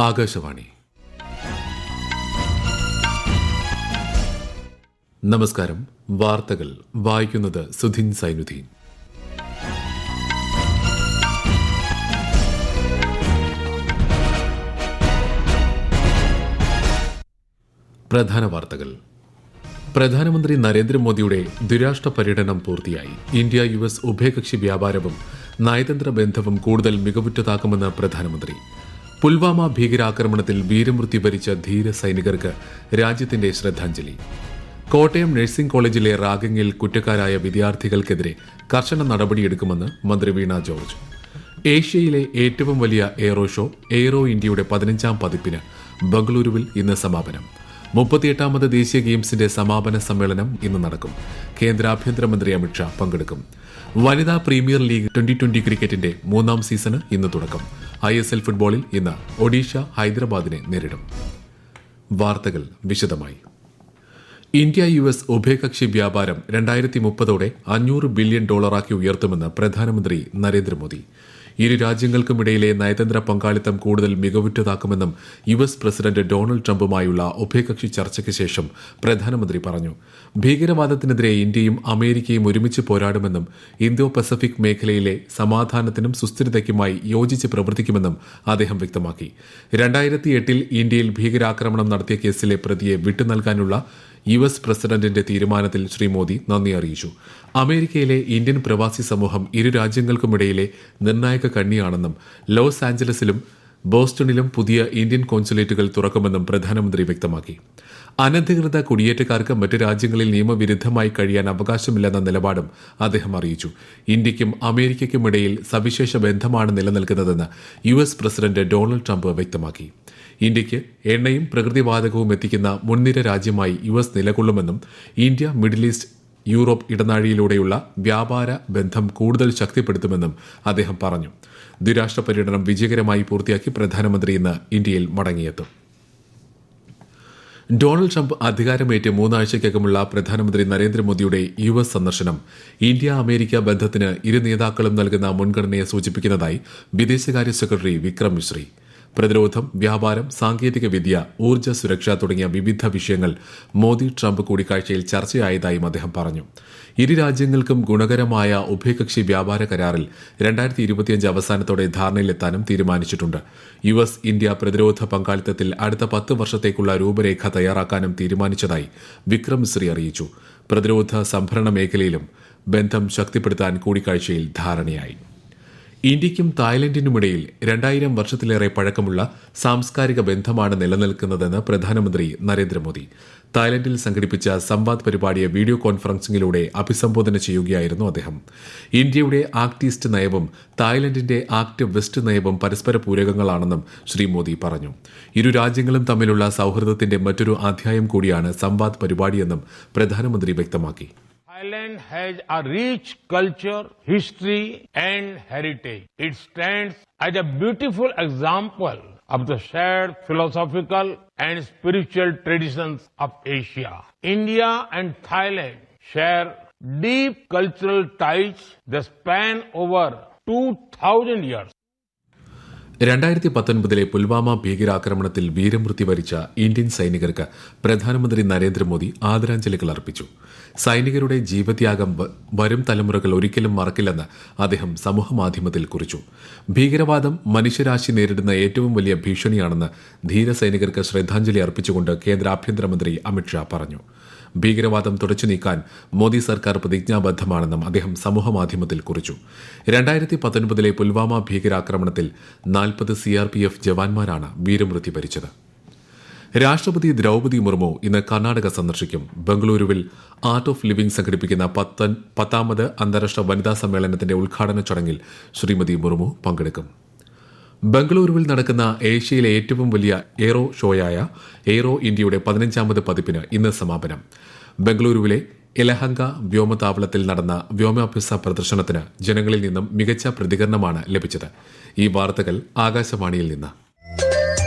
ആകാശവാണി. നമസ്കാരം. വാർത്തകൾ വായിക്കുന്നത് സുധിൻ സൈനുദ്ദീൻ. പ്രധാന വാർത്തകൾ. പ്രധാനമന്ത്രി നരേന്ദ്രമോദിയുടെ ദ്വിരാഷ്ട്ര പര്യടനം പൂർത്തിയായി. ഇന്ത്യ US ഉഭയകക്ഷി വ്യാപാരവും നയതന്ത്ര ബന്ധവും കൂടുതൽ മികവുറ്റതാക്കുമെന്ന് പ്രധാനമന്ത്രി. പുൽവാമ ഭീകരാക്രമണത്തിൽ വീരമൃത്യു വരിച്ച ധീര സൈനികർക്ക് രാജ്യത്തിന്റെ ശ്രദ്ധാഞ്ജലി. കോട്ടയം നഴ്സിംഗ് കോളേജിലെ റാഗിങ്ങിൽ കുറ്റക്കാരായ വിദ്യാർത്ഥികൾക്കെതിരെ കർശന നടപടിയെടുക്കുമെന്ന് മന്ത്രി വീണ ജോർജ്. ഏഷ്യയിലെ ഏറ്റവും വലിയ എയ്റോ ഷോ എയ്റോ ഇന്ത്യയുടെ 15ാം പതിപ്പിന് ബംഗളൂരുവിൽ ഇന്ന് സമാപനം. 38ാമത് ദേശീയ ഗെയിംസിന്റെ സമാപന സമ്മേളനം ഇന്ന് നടക്കും. കേന്ദ്ര ആഭ്യന്തരമന്ത്രി അമിത്ഷാ പങ്കെടുക്കും. വനിതാ പ്രീമിയർ ലീഗ് 2020 ക്രിക്കറ്റിന്റെ 3ാം സീസണ് ഇന്ന് തുടക്കം. ISL ഫുട്ബോളിൽ ഇന്ന് ഒഡീഷ ഹൈദരാബാദിനെ നേരിടും. വാർത്തകൾ വിശദമായി. ഇന്ത്യ US ഉഭയകക്ഷി വ്യാപാരം 2030 $500 ബില്യൺ ഉയർത്തുമെന്ന് പ്രധാനമന്ത്രി നരേന്ദ്രമോദി. ഇരു രാജ്യങ്ങൾക്കുമിടയിലെ നയതന്ത്ര പങ്കാളിത്തം കൂടുതൽ മികവുറ്റതാക്കുമെന്നും US പ്രസിഡന്റ് ഡൊണാൾഡ് ട്രംപുമായുള്ള ഉഭയകക്ഷി ചർച്ചയ്ക്ക് ശേഷം പ്രധാനമന്ത്രി പറഞ്ഞു. ഭീകരവാദത്തിനെതിരെ ഇന്ത്യയും അമേരിക്കയും ഒരുമിച്ച് പോരാടുമെന്നും ഇന്തോ പസഫിക് മേഖലയിലെ സമാധാനത്തിനും സുസ്ഥിരതയ്ക്കുമായി യോജിച്ച് പ്രവർത്തിക്കുമെന്നും അദ്ദേഹം വ്യക്തമാക്കി. 2008 ഇന്ത്യയിൽ ഭീകരാക്രമണം നടത്തിയ കേസിലെ പ്രതിയെ വിട്ടുനൽകാനുള്ള US പ്രസിഡന്റിന്റെ തീരുമാനത്തിൽ ശ്രീ മോദി നന്ദി അറിയിച്ചു. അമേരിക്കയിലെ ഇന്ത്യൻ പ്രവാസി സമൂഹം ഇരു രാജ്യങ്ങൾക്കുമിടയിലെ നിർണായക കണ്ണിയാണെന്നും ലോസ് ആഞ്ചലസിലും ബോസ്റ്റണിലും പുതിയ ഇന്ത്യൻ കോൺസുലേറ്റുകൾ തുറക്കുമെന്നും പ്രധാനമന്ത്രി വ്യക്തമാക്കി. അനധികൃത കുടിയേറ്റക്കാർക്ക് മറ്റ് രാജ്യങ്ങളിൽ നിയമവിരുദ്ധമായി കഴിയാൻ അവകാശമില്ലെന്ന നിലപാടും അദ്ദേഹം അറിയിച്ചു. ഇന്ത്യയ്ക്കും അമേരിക്കയ്ക്കുമിടയിൽ സവിശേഷ ബന്ധമാണ് നിലനിൽക്കുന്നതെന്ന് US പ്രസിഡന്റ് ഡൊണാൾഡ് ട്രംപ് വ്യക്തമാക്കി. ഇന്ത്യയ്ക്ക് എണ്ണയും പ്രകൃതിവാതകവും എത്തിക്കുന്ന മുൻനിര രാജ്യമായി US നിലകൊള്ളുമെന്നും ഇന്ത്യ മിഡിൽ ഈസ്റ്റ് യൂറോപ്പ് ഇടനാഴിയിലൂടെയുള്ള വ്യാപാര ബന്ധം കൂടുതൽ ശക്തിപ്പെടുത്തുമെന്നും അദ്ദേഹം പറഞ്ഞു. ദ്വിരാഷ്ട്ര പര്യടനം വിജയകരമായി പൂർത്തിയാക്കി പ്രധാനമന്ത്രി ഇന്ന് ഇന്ത്യയിൽ മടങ്ങിയെത്തും. ഡൊണാൾഡ് ട്രംപ് അധികാരമേറ്റ് 3 ആഴ്ചയ്ക്കകമുള്ള പ്രധാനമന്ത്രി നരേന്ദ്രമോദിയുടെ US സന്ദർശനം ഇന്ത്യ അമേരിക്ക ബന്ധത്തിന് ഇരു നേതാക്കളും നൽകുന്ന മുൻഗണനയെ സൂചിപ്പിക്കുന്നതായി വിദേശകാര്യ സെക്രട്ടറി വിക്രം മിശ്രി. പ്രതിരോധം, വ്യാപാരം, സാങ്കേതിക വിദ്യ, ഊർജ്ജ സുരക്ഷ തുടങ്ങിയ വിവിധ വിഷയങ്ങൾ മോദി ട്രംപ് കൂടിക്കാഴ്ചയിൽ ചർച്ചയായതായും അദ്ദേഹം പറഞ്ഞു. ഇരു രാജ്യങ്ങൾക്കും ഗുണകരമായ ഉഭയകക്ഷി വ്യാപാര കരാറിൽ 2025 അവസാനത്തോടെ ധാരണയിലെത്താനും തീരുമാനിച്ചിട്ടുണ്ട്. US ഇന്ത്യ പ്രതിരോധ പങ്കാളിത്തത്തിൽ അടുത്ത 10 വർഷത്തേക്കുള്ള രൂപരേഖ തയ്യാറാക്കാനും തീരുമാനിച്ചതായി വിക്രം മിശ്രി അറിയിച്ചു. പ്രതിരോധ സംഭരണ മേഖലയിലും ബന്ധം ശക്തിപ്പെടുത്താൻ കൂടിക്കാഴ്ചയിൽ ധാരണയായി. ഇന്ത്യയ്ക്കും തായ്ലൻഡിനുമിടയിൽ 2000 വർഷത്തിലേറെ പഴക്കമുള്ള സാംസ്കാരിക ബന്ധമാണ് നിലനിൽക്കുന്നതെന്ന് പ്രധാനമന്ത്രി നരേന്ദ്രമോദി. തായ്ലൻഡിൽ സംഘടിപ്പിച്ച സംവാദ് പരിപാടിയെ വീഡിയോ കോൺഫറൻസിംഗിലൂടെ അഭിസംബോധന ചെയ്യുകയായിരുന്നു അദ്ദേഹം. ഇന്ത്യയുടെ ആക്ട് ഈസ്റ്റ് നയവും തായ്ലൻഡിന്റെ ആക്ട് വെസ്റ്റ് നയവും പരസ്പര പൂരകങ്ങളാണെന്നും ശ്രീ മോദി പറഞ്ഞു. ഇരു രാജ്യങ്ങളും തമ്മിലുള്ള സൌഹൃദത്തിന്റെ മറ്റൊരു അധ്യായം കൂടിയാണ് സംവാദ് പരിപാടിയെന്നും പ്രധാനമന്ത്രി വ്യക്തമാക്കി. Thailand has a rich culture, history and heritage. It stands as a beautiful example of the shared philosophical and spiritual traditions of Asia. India and Thailand share deep cultural ties that span over 2,000 years. 2019 Pulwama ഭീകരാക്രമണത്തിൽ വീരമൃത്യു വരിച്ച Indian സൈനികർക്ക് പ്രധാനമന്ത്രി നരേന്ദ്രമോദി ആദരാഞ്ജലികൾ അർപ്പിച്ചു. സൈനികരുടെ ജീവത്യാഗം വരും തലമുറകൾ ഒരിക്കലും മറക്കില്ലെന്ന് അദ്ദേഹം സമൂഹമാധ്യമത്തിൽ കുറിച്ചു. ഭീകരവാദം മനുഷ്യരാശി നേരിടുന്ന ഏറ്റവും വലിയ ഭീഷണിയാണെന്ന് ധീര സൈനികർക്ക് ശ്രദ്ധാഞ്ജലി അർപ്പിച്ചുകൊണ്ട് കേന്ദ്ര ആഭ്യന്തരമന്ത്രി അമിത്ഷാ പറഞ്ഞു. ഭീകരവാദം തുടച്ചു നീക്കാൻ മോദി സർക്കാർ പ്രതിജ്ഞാബദ്ധമാണെന്നും അദ്ദേഹം സമൂഹമാധ്യമത്തിൽ കുറിച്ചു. 2019 പുൽവാമ ഭീകരാക്രമണത്തിൽ 40 CRPF ജവാന്മാരാണ് വീരമൃത്യു വരിച്ചത്. രാഷ്ട്രപതി ദ്രൌപദി മുർമു ഇന്ന് കർണാടക സന്ദർശിക്കും. ബംഗളൂരുവിൽ ആർട്ട് ഓഫ് ലിവിംഗ് സംഘടിപ്പിക്കുന്ന 10ാമത് അന്താരാഷ്ട്ര വനിതാ സമ്മേളനത്തിന്റെ ഉദ്ഘാടന ചടങ്ങിൽ ശ്രീമതി മുർമു പങ്കെടുക്കും. ബംഗളൂരുവിൽ നടക്കുന്ന ഏഷ്യയിലെ ഏറ്റവും വലിയ എയ്റോ ഷോയായ എയ്റോ ഇന്ത്യയുടെ 15ാമത് പതിപ്പിന് ഇന്ന് സമാപനം. ബംഗളൂരുവിലെ യലഹങ്ക വ്യോമതാവളത്തിൽ നടന്ന വ്യോമാഭ്യാസ പ്രദർശനത്തിന് ജനങ്ങളിൽ നിന്നും മികച്ച പ്രതികരണമാണ് ലഭിച്ചത്. ഈ വാർത്തകൾ ആകാശവാണിയിൽ നിന്ന്.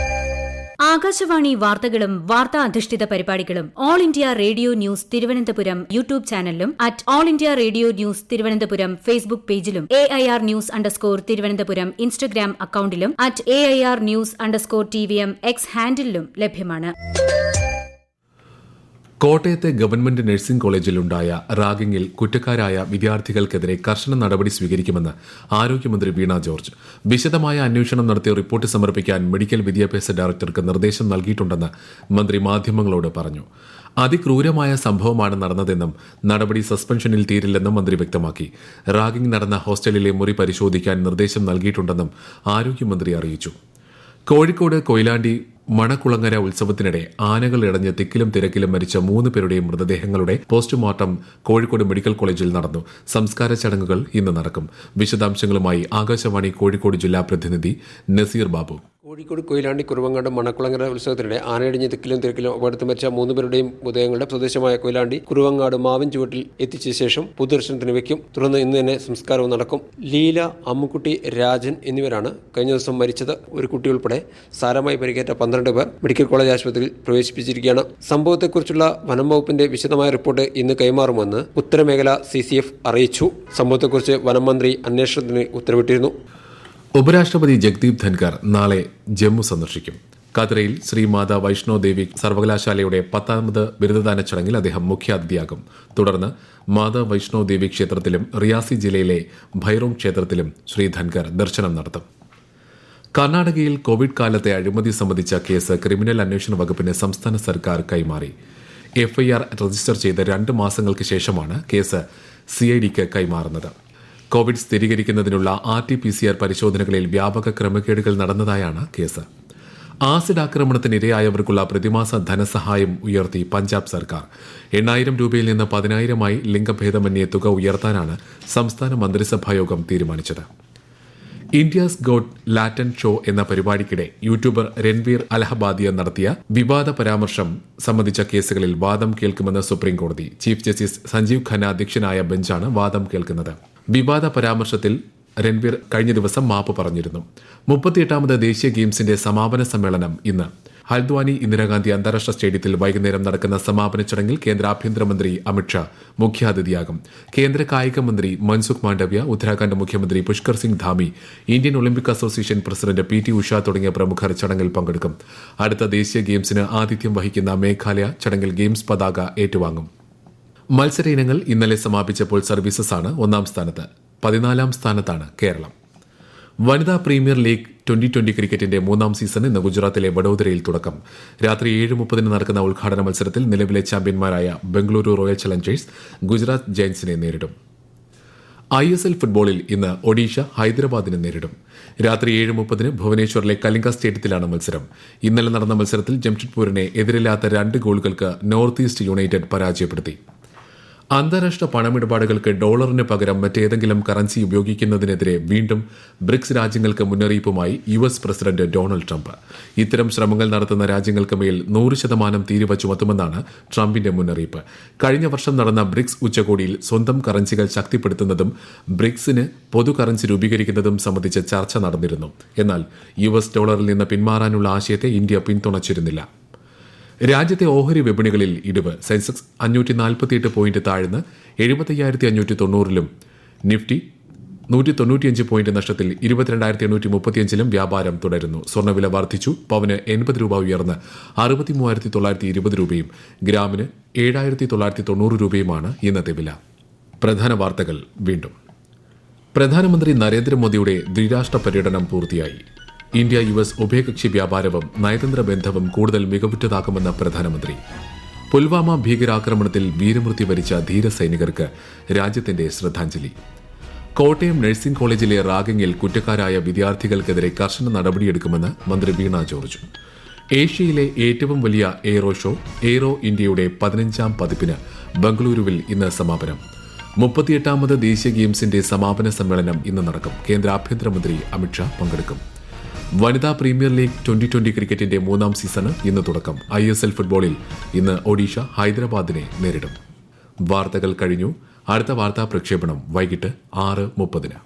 ആകാശവാണി വാർത്തകളും വാർത്താ അധിഷ്ഠിത പരിപാടികളും all India radio news Thiruvananthapuram YouTube ചാനലിലും @all India radio news Thiruvananthapuram Facebook പേജിലും AIR ന്യൂസ് _തിരുവനന്തപുരം ഇൻസ്റ്റഗ്രാം അക്കൌണ്ടിലും @AIR ന്യൂസ് _TVM X ഹാൻഡിലും ലഭ്യമാണ്. കോട്ടയത്തെ ഗവൺമെന്റ് നഴ്സിംഗ് കോളേജിലുണ്ടായ റാഗിംഗിൽ കുറ്റക്കാരായ വിദ്യാർത്ഥികൾക്കെതിരെ കർശന നടപടി സ്വീകരിക്കുമെന്ന് ആരോഗ്യമന്ത്രി വീണ ജോർജ്. വിശദമായ അന്വേഷണം നടത്തി റിപ്പോർട്ട് സമർപ്പിക്കാൻ മെഡിക്കൽ വിദ്യാഭ്യാസ ഡയറക്ടർക്ക് നിർദ്ദേശം നൽകിയിട്ടുണ്ടെന്ന് മന്ത്രി മാധ്യമങ്ങളോട് പറഞ്ഞു. അതിക്രൂരമായ സംഭവമാണ് നടന്നതെന്നും നടപടി സസ്പെൻഷനിൽ തീരില്ലെന്നും മന്ത്രി വ്യക്തമാക്കി. റാഗിംഗ് നടന്ന ഹോസ്റ്റലിലെ മുറി പരിശോധിക്കാൻ നിർദ്ദേശം നൽകിയിട്ടുണ്ടെന്നും ആരോഗ്യമന്ത്രി അറിയിച്ചു. കോഴിക്കോട് കൊയിലാണ്ടി മണക്കുളങ്ങര ഉത്സവത്തിനിടെ ആനകൾ ഇടഞ്ഞ് തിക്കിലും തിരക്കിലും മരിച്ച 3 പേരുടെയും മൃതദേഹങ്ങളുടെ പോസ്റ്റ്മോർട്ടം കോഴിക്കോട് മെഡിക്കൽ കോളേജിൽ നടന്നു. സംസ്കാര ചടങ്ങുകൾ ഇന്ന് നടക്കും. വിശദാംശങ്ങളുമായി ആകാശവാണി കോഴിക്കോട് ജില്ലാ പ്രതിനിധി നസീർ ബാബു. കോഴിക്കോട് കൊയിലാണ്ടി കുറുവങ്ങാട് മണക്കുളങ്ങര ഉത്സവത്തിനിടെ ആനയിടിഞ്ഞ് തിക്കിലും തിരക്കിലും അപകടത്തിൽ മരിച്ച 3 പേരുടെയും മൃതദേഹങ്ങളുടെ പ്രദേശമായ കൊയിലാണ്ടി കുറുവങ്ങാട് മാവിൻ ചുവട്ടിൽ എത്തിച്ച ശേഷം പൊതുദർശനത്തിന് വയ്ക്കും. തുടർന്ന് ഇന്ന് തന്നെ സംസ്കാരവും നടക്കും. ലീല, അമ്മുക്കുട്ടി, രാജൻ എന്നിവരാണ് കഴിഞ്ഞ ദിവസം മരിച്ചത്. ഒരു കുട്ടി ഉൾപ്പെടെ സാരമായി പരിക്കേറ്റ 12 പേർ മെഡിക്കൽ കോളേജ് ആശുപത്രിയിൽ പ്രവേശിപ്പിച്ചിരിക്കുകയാണ്. സംഭവത്തെക്കുറിച്ചുള്ള വനം വകുപ്പിന്റെ വിശദമായ റിപ്പോർട്ട് ഇന്ന് കൈമാറുമെന്ന് ഉത്തരമേഖല CCF അറിയിച്ചു. സംഭവത്തെക്കുറിച്ച് വനം മന്ത്രി അന്വേഷണത്തിന് ഉത്തരവിട്ടിരുന്നു. ഉപരാഷ്ട്രപതി ജഗ്ദീപ് ധൻഖർ നാളെ ജമ്മു സന്ദർശിക്കും. ഖത്തറയിൽ ശ്രീ മാതാ വൈഷ്ണോ ദേവി സർവകലാശാലയുടെ 10ാമത് ബിരുദദാന ചടങ്ങിൽ അദ്ദേഹം മുഖ്യാതിഥിയാകും. തുടർന്ന് മാതാ വൈഷ്ണോ ദേവി ക്ഷേത്രത്തിലും റിയാസി ജില്ലയിലെ ഭൈറോങ് ക്ഷേത്രത്തിലും ശ്രീ ധൻഖർ ദർശനം നടത്തും. കർണാടകയിൽ കോവിഡ് കാലത്തെ അഴിമതി സംബന്ധിച്ച കേസ് ക്രിമിനൽ അന്വേഷണ വകുപ്പിന് സംസ്ഥാന സർക്കാർ കൈമാറി. FIR രജിസ്റ്റർ ചെയ്ത് 2 മാസങ്ങൾക്ക് ശേഷമാണ് കേസ് CIDക്ക് കൈമാറുന്നത്. കോവിഡ് സ്ഥിരീകരിക്കുന്നതിനുള്ള RT-PCR പരിശോധനകളിൽ വ്യാപക ക്രമക്കേടുകൾ നടന്നതായാണ് കേസ്. ആസിഡ് ആക്രമണത്തിനിരയായവർക്കുള്ള പ്രതിമാസ ധനസഹായം ഉയർത്തി പഞ്ചാബ് സർക്കാർ. 8,000 രൂപയിൽ നിന്ന് 10,000-ആയി ലിംഗഭേദമന്യേ തുക ഉയർത്താനാണ് സംസ്ഥാന മന്ത്രിസഭായോഗം തീരുമാനിച്ചത്. ഇന്ത്യാസ് ഗോട്ട് ലാറ്റൻ ഷോ എന്ന പരിപാടിക്കിടെ യൂട്യൂബർ രൺവീർ അലഹബാദിയ നടത്തിയ വിവാദ പരാമർശം സംബന്ധിച്ച കേസുകളിൽ വാദം കേൾക്കുമെന്ന് സുപ്രീംകോടതി. ചീഫ് ജസ്റ്റിസ് സഞ്ജീവ് ഖന്ന അധ്യക്ഷനായ ബെഞ്ചാണ് വാദം കേൾക്കുന്നത്. വിവാദ പരാമർശത്തിൽ രൺവീർ കഴിഞ്ഞ ദിവസം മാപ്പ് പറഞ്ഞിരുന്നു. 38ാമത് ദേശീയ ഗെയിംസിന്റെ സമാപന സമ്മേളനം ഇന്ന്. ഹൽദ്വാനി ഇന്ദിരാഗാന്ധി അന്താരാഷ്ട്ര സ്റ്റേഡിയത്തിൽ വൈകുന്നേരം നടക്കുന്ന സമാപന ചടങ്ങിൽ കേന്ദ്ര ആഭ്യന്തരമന്ത്രി അമിത്ഷാ മുഖ്യാതിഥിയാകും. കേന്ദ്ര കായിക മന്ത്രി മൻസുഖ് മാണ്ഡവ്യ, ഉത്തരാഖണ്ഡ് മുഖ്യമന്ത്രി Pushkar Singh Dhami, Indian Olympic association president PT Usha തുടങ്ങിയ പ്രമുഖർ ചടങ്ങിൽ പങ്കെടുക്കും. അടുത്ത ദേശീയ ഗെയിംസിന് ആതിഥ്യം വഹിക്കുന്ന മേഘാലയ ചടങ്ങിൽ ഗെയിംസ് പതാക ഏറ്റുവാങ്ങും. മത്സര ഇനങ്ങൾ ഇന്നലെ സമാപിച്ചപ്പോൾ സർവീസസാണ് 1ാം സ്ഥാനത്ത്. 14ാം സ്ഥാനത്താണ് കേരളം. വനിതാ പ്രീമിയർ ലീഗ് 2020 ക്രിക്കറ്റിന്റെ 3ാം സീസൺ ഇന്ന് ഗുജറാത്തിലെ വഡോദരയിൽ തുടക്കം. രാത്രി 7:30 നടക്കുന്ന ഉദ്ഘാടന മത്സരത്തിൽ നിലവിലെ ചാമ്പ്യന്മാരായ ബംഗളൂരു റോയൽ ചലഞ്ചേഴ്സ് ഗുജറാത്ത് ജയന്റ്സിനെ നേരിടും. ISL ഫുട്ബോളിൽ ഇന്ന് ഒഡീഷ ഹൈദരാബാദിനെ നേരിടും. രാത്രി 7:30 ഭുവനേശ്വറിലെ കലിംഗ സ്റ്റേഡിയത്തിലാണ് മത്സരം. ഇന്നലെ നടന്ന മത്സരത്തിൽ ജംഷഡ്പൂരിനെ എതിരില്ലാത്ത 2 ഗോളുകൾക്ക് നോർത്ത് ഈസ്റ്റ് യുണൈറ്റഡ് പരാജയപ്പെടുത്തി. അന്താരാഷ്ട്ര പണമിടപാടുകൾക്ക് ഡോളറിന് പകരം മറ്റേതെങ്കിലും കറൻസി ഉപയോഗിക്കുന്നതിനെതിരെ വീണ്ടും ബ്രിക്സ് രാജ്യങ്ങൾക്ക് മുന്നറിയിപ്പുമായി US പ്രസിഡന്റ് ഡൊണാൾഡ് ട്രംപ്. ഇത്തരം ശ്രമങ്ങൾ നടത്തുന്ന രാജ്യങ്ങൾക്ക് മേൽ 100% തീരുവ ചുമത്തുമെന്നാണ് ട്രംപിന്റെ മുന്നറിയിപ്പ്. കഴിഞ്ഞ വർഷം നടന്ന ബ്രിക്സ് ഉച്ചകോടിയിൽ സ്വന്തം കറൻസികൾ ശക്തിപ്പെടുത്തുന്നതും ബ്രിക്സിന് പൊതു കറൻസി രൂപീകരിക്കുന്നതും സംബന്ധിച്ച് ചർച്ച നടന്നിരുന്നു. എന്നാൽ US ഡോളറിൽ നിന്ന് പിന്മാറാനുള്ള ആശയത്തെ ഇന്ത്യ പിന്തുണച്ചിരുന്നില്ല. രാജ്യത്തെ ഓഹരി വിപണികളിൽ ഇടിവ്. സെൻസെക്സ് 548 പോയിന്റ് താഴ്ന്ന് 75,590-ലും നിഫ്റ്റി 195 പോയിന്റ് നഷ്ടത്തിൽ 22,835-ലും വ്യാപാരം തുടരുന്നു. സ്വർണ്ണവില വർദ്ധിച്ചു. പവന് 80 രൂപ ഉയർന്ന് 63,920 രൂപയും ഗ്രാമിന് 7,990 രൂപയുമാണ് ഇന്നത്തെ വില. പ്രധാന വാർത്തകൾ വീണ്ടും. പ്രധാനമന്ത്രി നരേന്ദ്രമോദിയുടെ ദ്വിരാഷ്ട്ര പര്യടനം പൂർത്തിയായി. ഇന്ത്യ US ഉഭയകക്ഷി വ്യാപാരവും നയതന്ത്ര ബന്ധവും കൂടുതൽ മികവുറ്റതാക്കുമെന്ന് പ്രധാനമന്ത്രി. പുൽവാമ ഭീകരാക്രമണത്തിൽ വീരമൃത്യു വരിച്ച ധീര സൈനികർക്ക് രാജ്യത്തിന്റെ ശ്രദ്ധാഞ്ജലി. കോട്ടയം നഴ്സിംഗ് കോളേജിലെ റാഗിംഗിൽ കുറ്റക്കാരായ വിദ്യാർത്ഥികൾക്കെതിരെ കർശന നടപടിയെടുക്കുമെന്ന് മന്ത്രി വീണ ജോർജ്. ഏഷ്യയിലെ ഏറ്റവും വലിയ എയ്റോ ഷോ എയ്റോ ഇന്ത്യയുടെ 15ാം പതിപ്പിന് ബംഗളൂരുവിൽ ഇന്ന് സമാപനം. 38ാമത് ദേശീയ ഗെയിംസിന്റെ സമാപന സമ്മേളനം ഇന്ന് നടക്കും. കേന്ദ്ര ആഭ്യന്തരമന്ത്രി അമിത്ഷാ പങ്കെടുക്കും. വനിതാ പ്രീമിയർ ലീഗ് 2020 ക്രിക്കറ്റിന്റെ 3ാം സീസണ് ഇന്ന് തുടക്കം. ISL ഫുട്ബോളിൽ ഇന്ന് ഒഡീഷ ഹൈദരാബാദിനെ നേരിടും. വാർത്തകൾ കഴിഞ്ഞു. അടുത്ത വാർത്താ പ്രക്ഷേപണം വൈകിട്ട് 6:30.